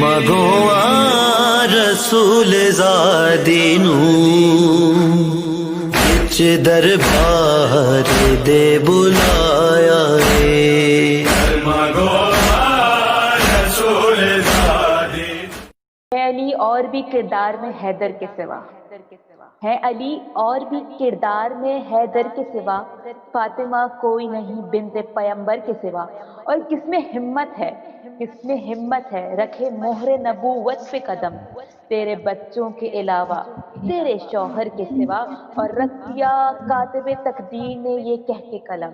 مگوا رسول زادینو وچ دربار دے بلایا ہے علی اور بھی کردار میں حیدر کے سوا، ہے علی اور بھی کردار میں حیدر کے سوا، فاطمہ کوئی نہیں بنت پیمبر کے سوا۔ اور کس میں ہمت ہے، کس میں ہمت ہے رکھے مہر نبوت پہ قدم، تیرے بچوں کے علاوہ تیرے شوہر کے سوا۔ اور رکھ دیا کاتب تقدیر نے یہ کہہ کے قلم،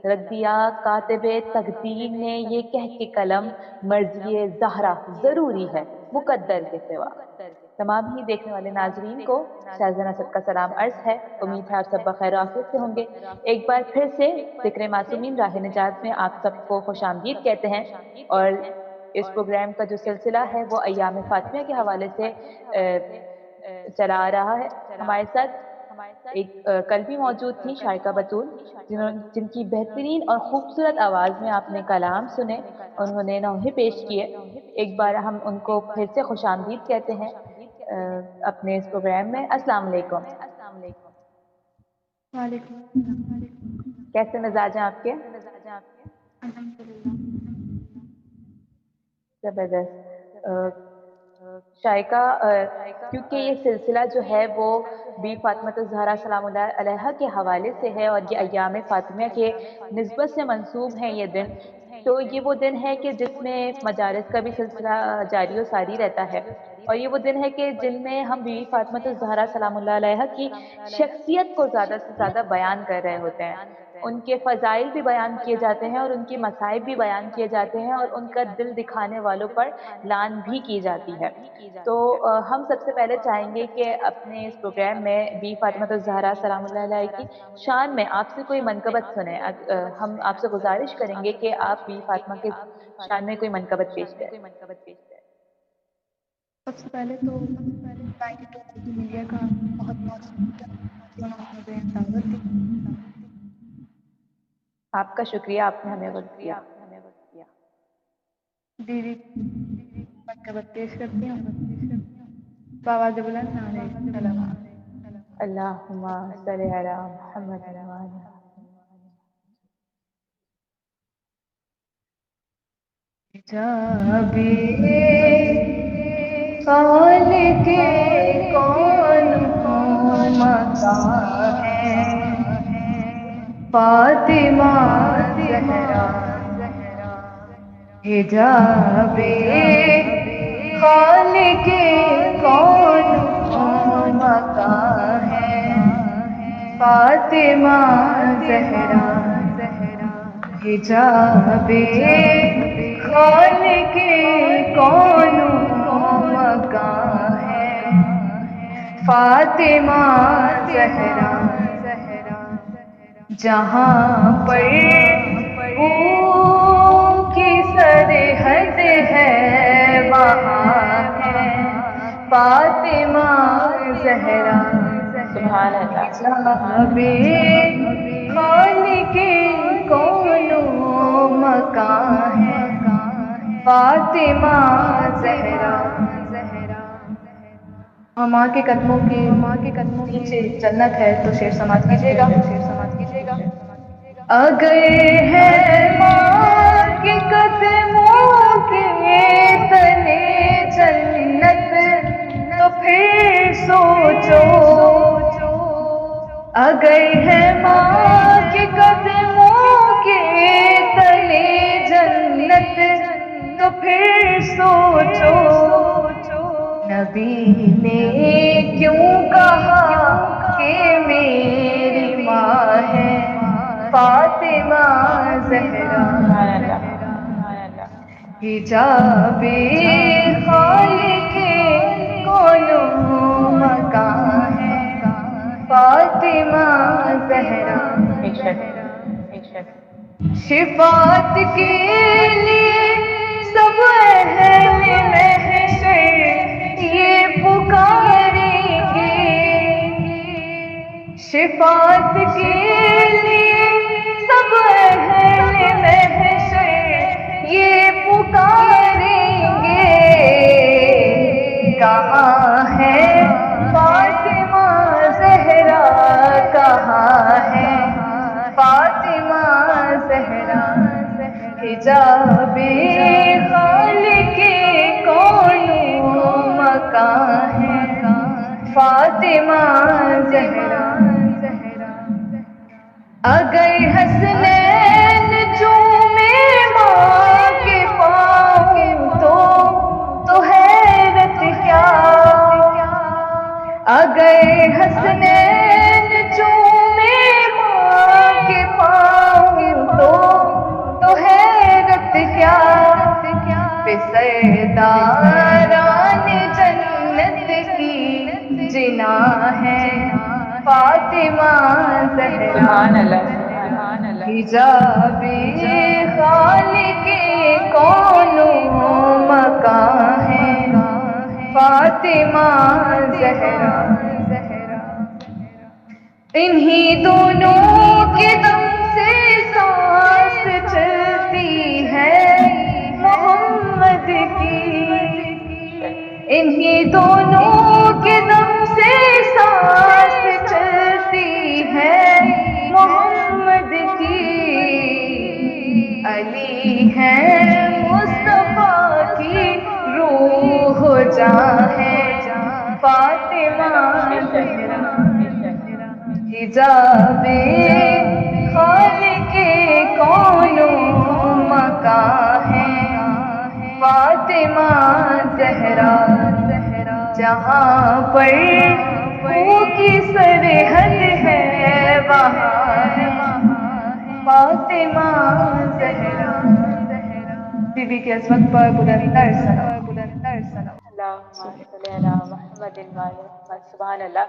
رکھ دیا کاتب تقدیر نے یہ کہہ کے قلم، مرضی زہرا ضروری ہے مقدر کے سوا۔ تمام ہی دیکھنے والے ناظرین کو شاہزانہ سب کا سلام عرض ہے، امید ہے آپ سب بخیر و عافیت سے ہوں گے۔ ایک بار پھر سے ذکر معصومین راہ نجات میں آپ سب کو خوش آمدید کہتے ہیں، اور اس پروگرام کا جو سلسلہ ہے وہ ایام فاطمیہ کے حوالے سے چلا آ رہا ہے۔ ہمارے ساتھ ایک کل بھی موجود تھی شائقہ بطول، جن کی بہترین اور خوبصورت آواز میں آپ نے کلام سنے، انہوں نے نوحے پیش کیے۔ ایک بار ہم ان کو پھر سے خوش آمدید کہتے ہیں اپنے اس پروگرام میں۔ السلام علیکم۔ وعلیکم السلام۔ کیسے مزاج ہیں آپ کے؟ الحمدللہ۔ زبردست۔ شائقہ، کیونکہ یہ سلسلہ جو ہے وہ بی فاطمہ الزہرا سلام اللہ علیہا کے حوالے سے ہے اور یہ ایام فاطمیہ کے نسبت سے منسوب ہیں یہ دن، تو یہ وہ دن ہے کہ جس میں مجالس کا بھی سلسلہ جاری و ساری رہتا ہے، اور یہ وہ دن ہے کہ جن میں ہم بی فاطمہ الزہرا سلام اللہ علیہا کی شخصیت کو زیادہ سے زیادہ بیان کر رہے ہوتے ہیں، ان کے فضائل بھی بیان کیے جاتے ہیں اور ان کی مصائب بھی بیان کیے جاتے ہیں، اور ان کا دل دکھانے والوں پر لعن بھی کی جاتی ہے۔ تو ہم سب سے پہلے چاہیں گے کہ اپنے اس پروگرام میں بی فاطمہ الزہرا سلام اللہ علیہ کی شان میں آپ سے کوئی منقبت سنیں۔ ہم آپ سے گزارش کریں گے کہ آپ بی فاطمہ کے شان میں کوئی منقبت پیش کریں۔ سب سے پہلے تو 92 اردو میڈیا کا بہت بہت شکریہ جنہوں نے مجھے دعوت دی۔ آپ کا شکریہ، آپ نے ہمیں وقت دیا۔ دیدی منقبت پیش کرتی ہوں، بآواز بلند نعرہ سلام۔ اللہم صلی علی محمد وعلی جب خالق کون مکان ہے فاطمہ زہرا، حجاب خالق کون مکان ہے فاطمہ زہرا، حجاب خالق کون مکان ہے فاطمہ زہرا، جہاں پر وہ کی سرحد ہے وہاں ہے فاطمہ زہرا، سبحان اللہ۔ جہاں خالق کون مکان ہے فاطمہ زہرا، اور ماں کے قدموں کے نیچے جنت ہے، تو شعر سماعت کیجیے گا۔ اگر ہے ماں کے قدموں کے تلے جنت تو پھر سوچو، اگر ہے ماں کے قدموں کے تلے جنت تو پھر سوچو، نبی نے کیوں کہا کہ میری ماں ہے فاطمہ زہرا، حجاب خالق کون مکان ہے فاطمہ زہرا، شفاعت کے لیے سب اہل محشر یہ پکاریں گے، شفاعت کے لیے سب اہل محشر یہ پکاریں گے، کہاں ہے فاطمہ زہرا، کہاں ہے فاطمہ زہرا، حجاب خالق کون و مکان ہے فاطمہ زہرا۔ اگر حسنین چومے ماں کے پاؤں تو حیرت کیا، اگر حسنین چومے ماں کے پاؤں تو حیرت کیا، سرداران جنت کی جنا ہے فاطمہ زہرا، حجاب خالق کون و مکان ہے فاطمہ زہرا۔ انہی دونوں کے دم سے سانس چلتی ہے محمد کی، انہی دونوں کے دم سے سانس چلتی ہے محمد کی، علی ہے مصطفیٰ کی روح جاں ہے فاطمہ زہرا، حجاب خالق کون و مکان ہے فاطمہ زہرا، جہاں پر خوں کی سرحد ہے وہاں ہے فاطمہ زہرا۔ بی بی کی عظمت پر بلندتر سلام۔ اللہم صلی علی محمد وعلی محمد۔ سبحان اللہ،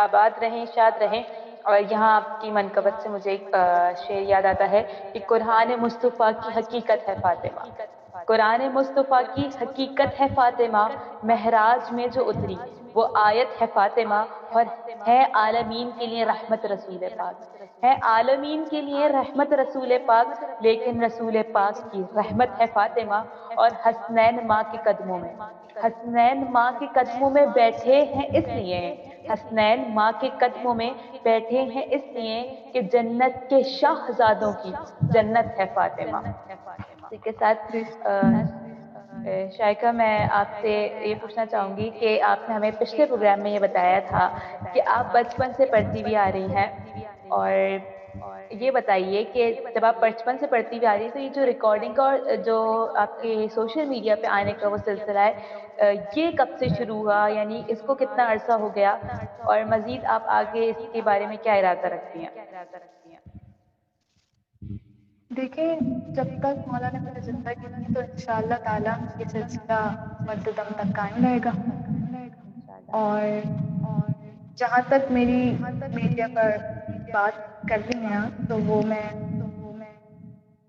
آباد رہیں، شاد رہیں۔ اور یہاں آپ کی منقبت سے مجھے ایک شعر یاد آتا ہے کہ قرآن مصطفیٰ کی حقیقت ہے فاطمہ، قرآن مصطفیٰ کی حقیقت ہے فاطمہ، معراج میں جو اتری وہ آیت ہے فاطمہ، اور ہے عالمین کے لیے رحمت رسول پاک، ہے عالمین کے لیے رحمت رسول پاک، لیکن رسول پاک کی رحمت ہے فاطمہ، اور حسنین ماں کے قدموں میں، حسنین ماں کے قدموں میں بیٹھے ہیں اس لیے، حسنین ماں کے قدموں میں بیٹھے ہیں اس لیے کہ جنت کے شاہزادوں کی جنت ہے فاطمہ۔ اسی کے ساتھ شائقہ، میں آپ سے یہ پوچھنا چاہوں گی کہ آپ نے ہمیں پچھلے پروگرام میں یہ بتایا تھا کہ آپ بچپن سے پڑھتی ہوئی آ رہی ہیں، اور یہ بتائیے کہ جب آپ بچپن سے پڑھتی ہوئی آ رہی ہیں تو یہ جو ریکارڈنگ اور جو آپ کے سوشل میڈیا پہ آنے کا وہ سلسلہ ہے، یہ کب سے شروع ہوا، یعنی اس کو کتنا عرصہ ہو گیا، اور مزید آپ آگے اس کے بارے میں کیا ارادہ رکھتی ہیں؟ دیکھیں، جب تک مولا نے مجھے زندگی دی تو انشاءاللہ تعالیٰ یہ سلسلہ مددم تک قائم رہے گا، اور جہاں تک میری میڈیا پر بات کرنی ہے تو وہ میں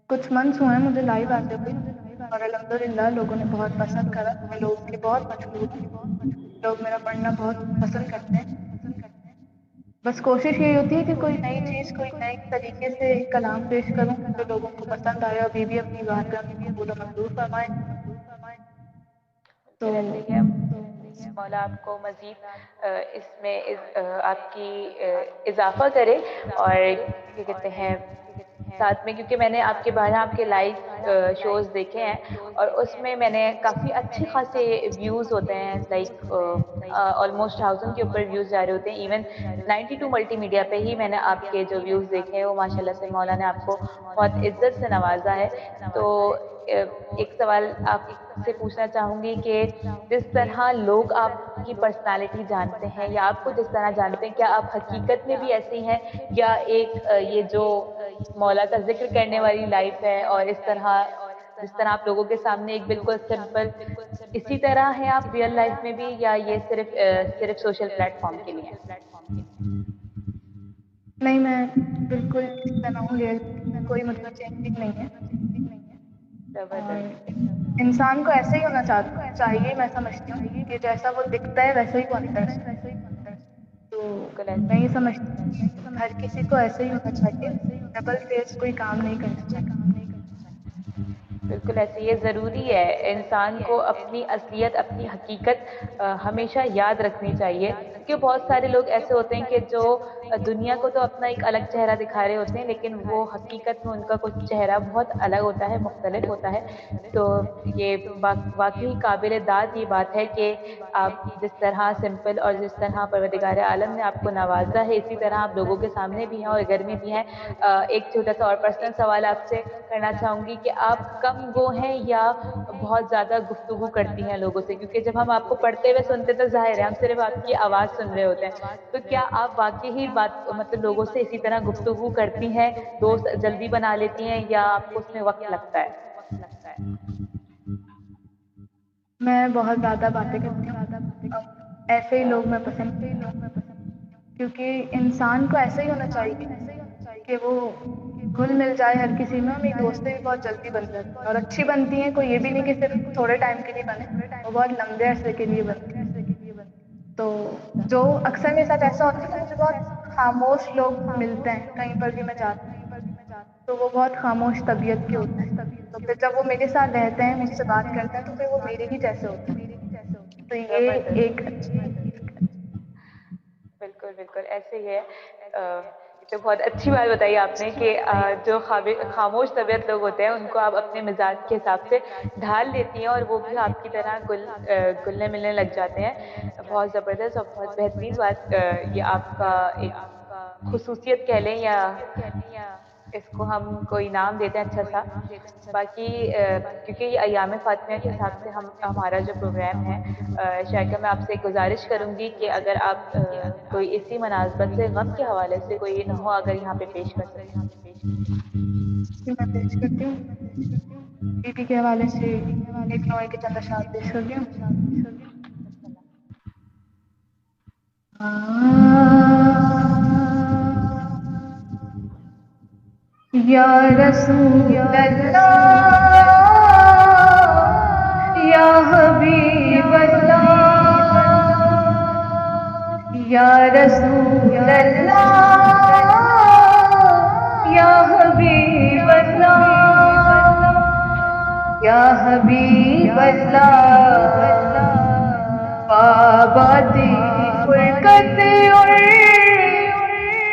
کچھ منتھس ہوئے ہیں مجھے لائیو آتے ہوئے، اور الحمدللہ لوگوں نے بہت پسند کرا، میں لوگوں کی بہت مشہور ہوں، لوگ میرا پڑھنا بہت پسند کرتے ہیں۔ بس کوشش یہی ہوتی ہے کہ کوئی نئی چیز، کوئی نئی طریقے سے کلام پیش کروں جو لوگوں کو پسند آئے، اور بھی اپنی بارگاہ میں قبول و منظور فرمائے۔ تو مولا آپ کو مزید اس میں آپ کی اضافہ کرے، اور کیا کہتے ہیں ساتھ میں، کیونکہ میں نے آپ کے بارے آپ کے لائیو شوز دیکھے ہیں، اور اس میں نے کافی اچھے خاصے ویوز ہوتے ہیں، لائک آلموسٹ 1000 کے اوپر ویوز جا رہے ہوتے ہیں، ایون 92 ملٹی میڈیا پہ ہی میں نے آپ کے جو ویوز دیکھے ہیں وہ ماشاءاللہ سے مولا نے آپ کو بہت عزت سے نوازا ہے۔ تو ایک سوال آپ سے پوچھنا چاہوں گی کہ جس طرح لوگ آپ کی پرسنالٹی جانتے ہیں یا آپ کو جس طرح جانتے ہیں، کیا آپ حقیقت میں بھی ایسی ہیں، یا ایک یہ جو مولا کا ذکر کرنے والی لائف ہے، اور اس طرح جس طرح آپ لوگوں کے سامنے ایک بالکل سمپل، اسی طرح ہے آپ ریئل لائف میں بھی، یا یہ صرف سوشل پلیٹ فارم کے لیے ہے؟ نہیں، میں بالکل اس طرح ہوں، کوئی مطلب چینجنگ نہیں ہے، اور انسان کو ایسا ہی ہونا چاہیے، میں سمجھتی ہوں کہ جیسا وہ دکھتا ہے ویسا ہی وہ اندر ہے، تو میں یہ سمجھتی ہوں ہر کسی کو ایسا ہی ہونا چاہیے، ڈبل فیس کوئی کام نہیں کرنا چاہیے۔ بالکل ایسے یہ ضروری ہے، انسان کو اپنی اصلیت اپنی حقیقت ہمیشہ یاد رکھنی چاہیے، کیونکہ بہت سارے لوگ ایسے ہوتے ہیں کہ جو دنیا کو تو اپنا ایک الگ چہرہ دکھا رہے ہوتے ہیں، لیکن وہ حقیقت میں ان کا کچھ چہرہ بہت الگ ہوتا ہے، مختلف ہوتا ہے. تو یہ واقعی قابل داد یہ بات ہے کہ آپ جس طرح سمپل اور جس طرح پروردگار عالم نے آپ کو نوازا ہے، اسی طرح آپ لوگوں کے سامنے بھی ہیں اور گھر میں بھی ہیں. ایک چھوٹا سا اور پرسنل سوال آپ سے کرنا چاہوں گی کہ آپ کم گو ہیں یا بہت زیادہ گفتگو کرتی ہیں لوگوں سے؟ کیونکہ جب ہم آپ کو پڑھتے ہوئے سنتے تو ظاہر ہے ہم صرف آپ کی آواز سن رہے ہوتے ہیں، تو کیا آپ واقعی ہی بات مطلب لوگوں سے اسی طرح گفتگو کرتی ہیں، دوست جلدی بنا لیتی ہیں، یا آپ کو اس میں وقت لگتا ہے؟ میں بہت زیادہ باتیں کرتی ہوں. ایسے ہی لوگ میں پسند کیونکہ انسان کو ایسا ہی ہونا چاہیے کہ وہ گھل مل جائے ہر کسی میں. میری دوستیں بھی بہت جلدی بن جاتی ہیں اور اچھی بنتی ہیں، کوئی یہ بھی نہیں کہ صرف تھوڑے ٹائم کے لیے بنے، وہ بہت لمبے عرصے کے لیے بنتی ہیں. تو جو اکثر میرے ساتھ ایسا ہوتا ہے کہ مجھے بہت خاموش لوگ ملتے ہیں کہیں پر بھی میں جاتی ہوں، تو وہ بہت خاموش طبیعت کے ہوتے ہیں. تو پھر جب وہ میرے ساتھ رہتے ہیں، مجھ سے بات کرتے ہیں، تو پھر وہ میرے ہی جیسے ہوتے ہیں. تو یہ ایک بالکل بالکل ایسے ہی ہے. یہ تو بہت اچھی بات بتائی آپ نے کہ جو خاموش طبیعت لوگ ہوتے ہیں ان کو آپ اپنے مزاج کے حساب سے ڈھال لیتی ہیں اور وہ بھی آپ کی طرح گلنے ملنے لگ جاتے ہیں. بہت زبردست اور بہت بہترین بات یہ آپ کا ایک خصوصیت کہہ لیں، یا اس کو ہم کوئی نام دیتے ہیں اچھا سا. باقی کیونکہ یہ ایام فاطمیہ کے حساب سے ہمارا جو پروگرام ہے، شائقہ میں آپ سے گزارش کروں گی کہ اگر آپ کوئی اسی مناسبت سے غم کے حوالے سے کوئی نغمہ اگر یہاں پہ پیش کر سکیں. میں پیش کرتی ہوں. بیٹی کے حوالے سے ایک نوئے کے چند اشعار پیش کر دوں. یا رسول اللہ، یا حبیب اللہ، یا رسول اللہ، یا حبیب اللہ، یا حبیب اللہ. بابا تیری فرقت اور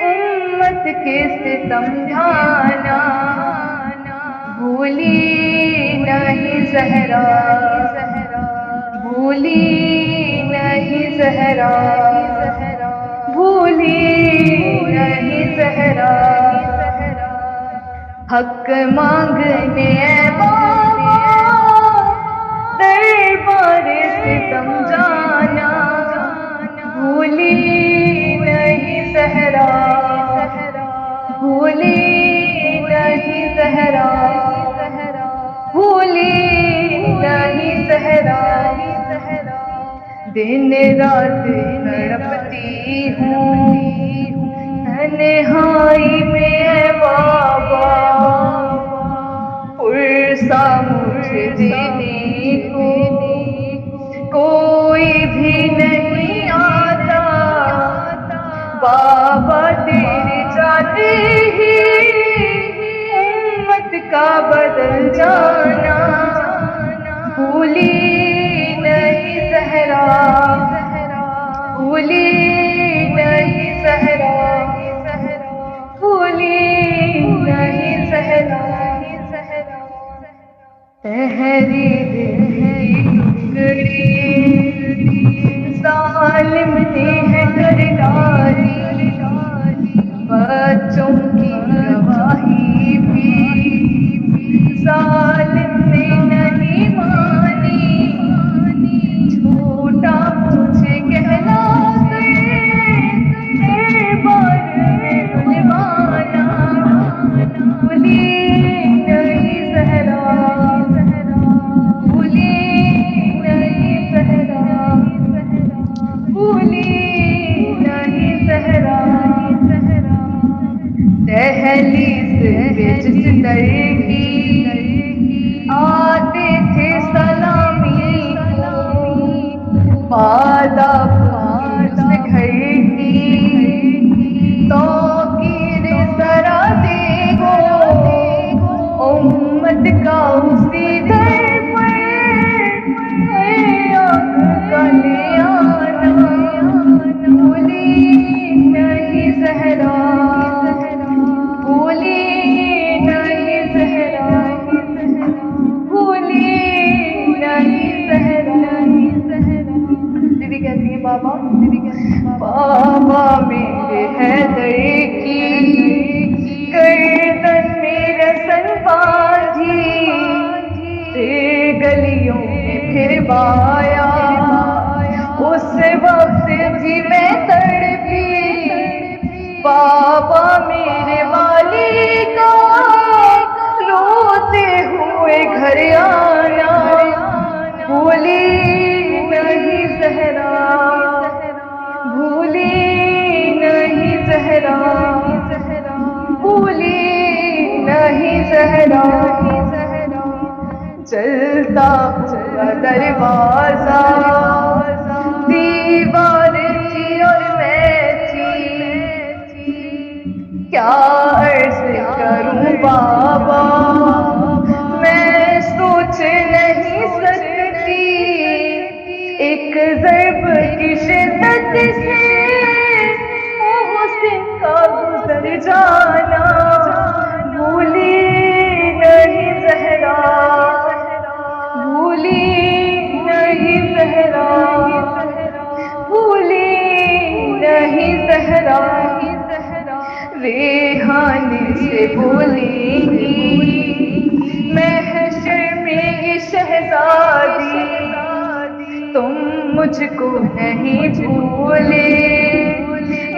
امت کے ستم جانا، بھولی نہیں زہرا، بھولی نہیں زہرا، بھولی نہیں زہرا. حق مانگنے اے بابا دربار ستم جانا، بھولی نہیں زہرا، بھولی نہیں زہرا، بھولی نہیں زہرا. دن رات تڑپتی ہوں تنہائی میں اے بابا، پرسا مجھے دینے کو کوئی بھی نہیں آتا. بابا تیرے جاتے ہی امت کا بدل جانا، بھولی نہیں زہرا، بھولی نہیں زہرا، بھولی نہیں زہرا. تحریر کی ٹکڑی ظالم نے ہے کر ڈالی، بچوں کی گواہی بھی ظالم نے نہیں مانی. جھوٹا مجھے کہلا کر بار میں بلوانا، بھولی نہیں زہرا، بھولی نہیں زہرا، بھولی نہیں زہرا. دہلیز پہ جس در کی آتے تھے سلامی کو، آداب اس گھر کی توقیر ذرا دے گو، امت کا اسی بابا میرے حیدر کی گردن میں رسن باندھی گلیوں میں پھر بایا، اس وقت بھی میں تڑپی بابا میرے والی کا روتے ہوئے گھر آنا، بھولی نہیں زہرا، بھولی نہیں زہرا، بھولی نہیں زہرا، چلتا ہوا دروازہ دیوار تھی اور میں تھی، کیا عرض کروں بابا میں سوچ نہیں سکتی، ایک ضرب کی شدت سے محسن کا گزر جانا، بھولی نہیں زہرا، بھولی نہیں زہرا، بھولی نہیں زہرا، ریحان سے بولیں گی محشر میں یہ شہزادی، تم مجھ کو نہیں بھولے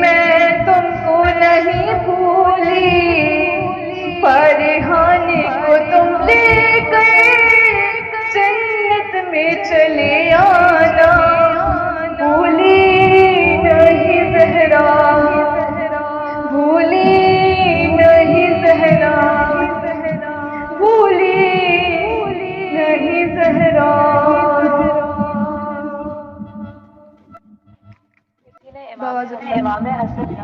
میں تم کو نہیں بھولی، فرحان کو تم لے کر جنت میں چلے آنا، بھولی نہیں زہرا، بھولی نہیں زہرا، بھولی نہیں زہرا۔ امام حسن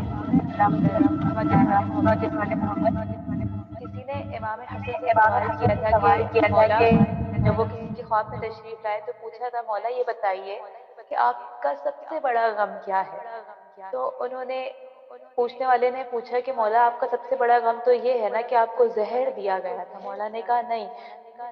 کسی نے امام حسن سے سوال کیا تھا کہ مولا جب وہ کسی کے خواب میں تشریف لائے تو پوچھا تھا مولا یہ بتائیے کہ آپ کا سب سے بڑا غم کیا ہے؟ تو انہوں نے پوچھنے والے نے پوچھا کہ مولا آپ کا سب سے بڑا غم تو یہ ہے نا کہ آپ کو زہر دیا گیا تھا۔ مولا نے کہا نہیں،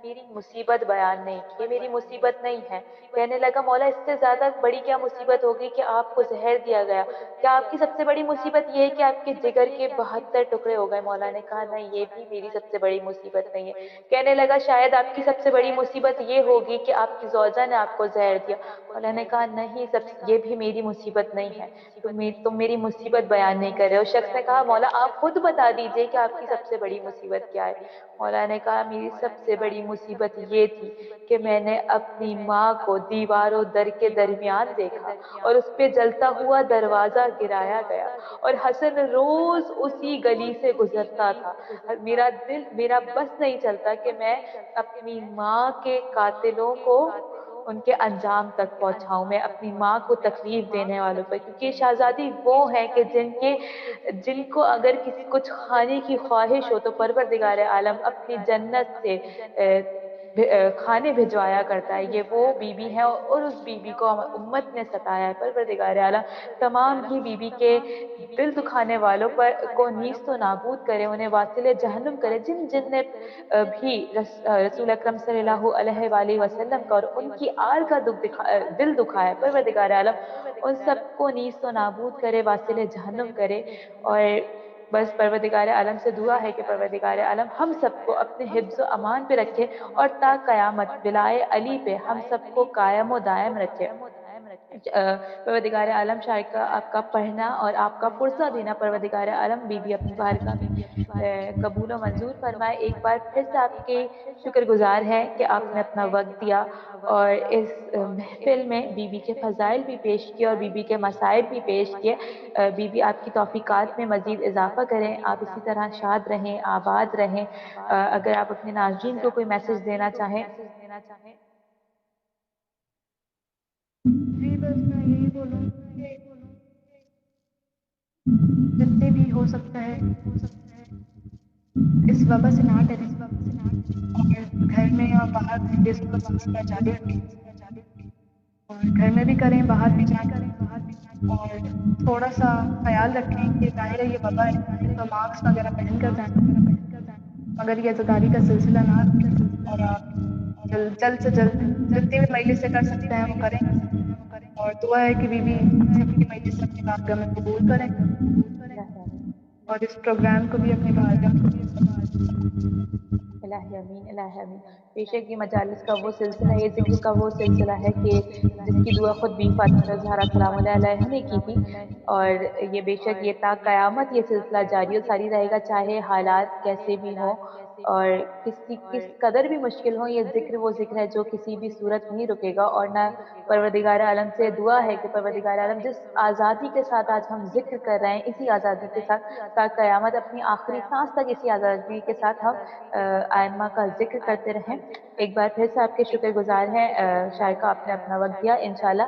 میری مصیبت بیان نہیں کی، یہ میری مصیبت نہیں ہے۔ کہنے لگا مولا اس سے زیادہ بڑی کیا مصیبت ہوگی کہ آپ کو زہر دیا گیا؟ کیا آپ کی سب سے بڑی مصیبت یہ ہے کہ آپ کے جگر کے 72 ٹکڑے ہو گئے؟ مولا نے کہا نہیں، یہ بھی میری سب سے بڑی مصیبت نہیں ہے۔ کہنے لگا شاید آپ کی سب سے بڑی مصیبت یہ ہوگی کہ آپ کی زوجہ نے آپ کو زہر دیا۔ مولا نے کہا نہیں، یہ بھی میری مصیبت نہیں ہے، تم میری مصیبت بیان نہیں کر رہے ہو۔ شخص نے کہا مولا آپ خود بتا دیجئے کہ آپ کی سب سے بڑی مصیبت کیا ہے؟ مولا نے کہا میری سب سے بڑی مصیبت یہ تھی کہ میں نے اپنی ماں کو دیوار و در کے درمیان دیکھا اور اس پہ جلتا ہوا دروازہ گرایا گیا، اور حسن روز اسی گلی سے گزرتا تھا۔ میرا بس نہیں چلتا کہ میں اپنی ماں کے قاتلوں کو ان کے انجام تک پہنچاؤں، میں اپنی ماں کو تکلیف دینے والوں پر، کیونکہ شہزادی وہ ہیں کہ جن کو اگر کچھ کھانے کی خواہش ہو تو پروردگار عالم اپنی جنت سے کھانے بھجوایا کرتا ہے۔ یہ وہ بی بی ہے اور اس بی بی کو امت نے ستایا ہے۔ پروردگار عالم تمام ہی بی بی کے دل دکھانے والوں پر کو نیست و نابود کرے، انہیں واصل جہنم کرے۔ جن نے بھی رسول اکرم صلی اللہ علیہ وآلہ وسلم کا اور ان کی آل کا دل دکھایا، پروردگار عالم ان سب کو نیست و نابود کرے، واصل جہنم کرے۔ اور بس پروردگار عالم سے دعا ہے کہ پروردگار عالم ہم سب کو اپنے حفظ و امان پہ رکھے اور تا قیامت بلائے علی پہ ہم سب کو قائم و دائم رکھے۔ پروردگار عالم شائقہ آپ کا پڑھنا اور آپ کا پرسہ دینا پروردگار عالم بی بی اپنی بارگاہ میں قبول و منظور فرمائے۔ ایک بار پھر سے آپ کی شکر گزار ہے کہ آپ نے اپنا وقت دیا اور اس محفل میں بی بی کے فضائل بھی پیش کیے اور بی بی کے مسائل بھی پیش کیے۔ بی بی آپ کی توفیقات میں مزید اضافہ کریں، آپ اسی طرح شاد رہیں، آباد رہیں۔ اگر آپ اپنے ناظرین کو کوئی میسج دینا چاہیں۔ جی بس میں یہی بولوں کہ جتنے بھی ہو سکتا ہے اس وبا سے نہ ڈریں، اور گھر میں یا باہر میں بے صبر کا جاری رکھیں، اور گھر میں بھی کریں باہر بھی جائیں، اور تھوڑا سا خیال رکھیں کہ ظاہر ہے یہ وبا ہے تو ماسک وغیرہ پہن کر جائیں، مگر یہ عزاداری کا سلسلہ نہ رکھیں، اور آپ جلد سے جلد جتنی بھی مجلس سے کر سکتے ہیں وہ کریں، اور دعا ہے کہ بیوی سب کی مجلس اپنی بارگاہ میں قبول کریں اور اس پروگرام کو بھی اپنی بارگاہ میں الہ امین، الہ امین۔ بے شک یہ مجالس کا وہ سلسلہ، یہ ذکر کا وہ سلسلہ ہے کہ جس کی دعا خود بی فاطمہ الزہرا سلام اللہ علیہ نے کی تھی، اور یہ بے شک یہ تا قیامت یہ سلسلہ جاری و ساری رہے گا، چاہے حالات کیسے بھی ہوں اور کس قدر بھی مشکل ہو، یہ ذکر وہ ذکر ہے جو کسی بھی صورت نہیں رکے گا۔ اور نہ پروردگار عالم سے دعا ہے کہ پروردگار عالم جس آزادی کے ساتھ آج ہم ذکر کر رہے ہیں، اسی آزادی کے ساتھ تا قیامت اپنی آخری سانس تک اسی آزادی کے ساتھ ہم آئمہ کا ذکر کرتے رہیں۔ ایک بار پھر سے آپ کے شکر گزار ہیں شائقہ، آپ نے اپنا وقت دیا۔ انشاءاللہ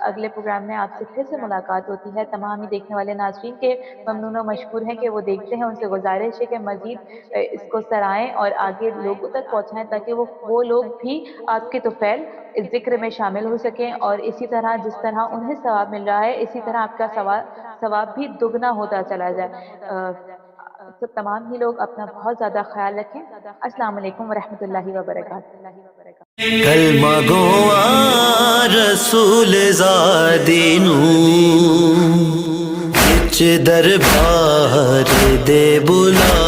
اگلے پروگرام میں آپ سے پھر سے ملاقات ہوتی ہے۔ تمام ہی دیکھنے والے ناظرین کے ممنون و مشکور ہیں کہ وہ دیکھتے ہیں، ان سے گزارش ہے کہ مزید اس کو سرائیں اور آگے لوگوں تک پہنچائیں تاکہ وہ لوگ بھی آپ کے طفیل اس ذکر میں شامل ہو سکیں، اور اسی طرح جس طرح انہیں ثواب مل رہا ہے اسی طرح آپ کا ثواب بھی دگنا ہوتا چلا جائے۔ تو تمام ہی لوگ اپنا بہت زیادہ خیال رکھیں۔ السلام علیکم ورحمۃ اللہ وبرکاتہ۔ کلمہ گوا رسول زادی نو وچ دربار دے بلا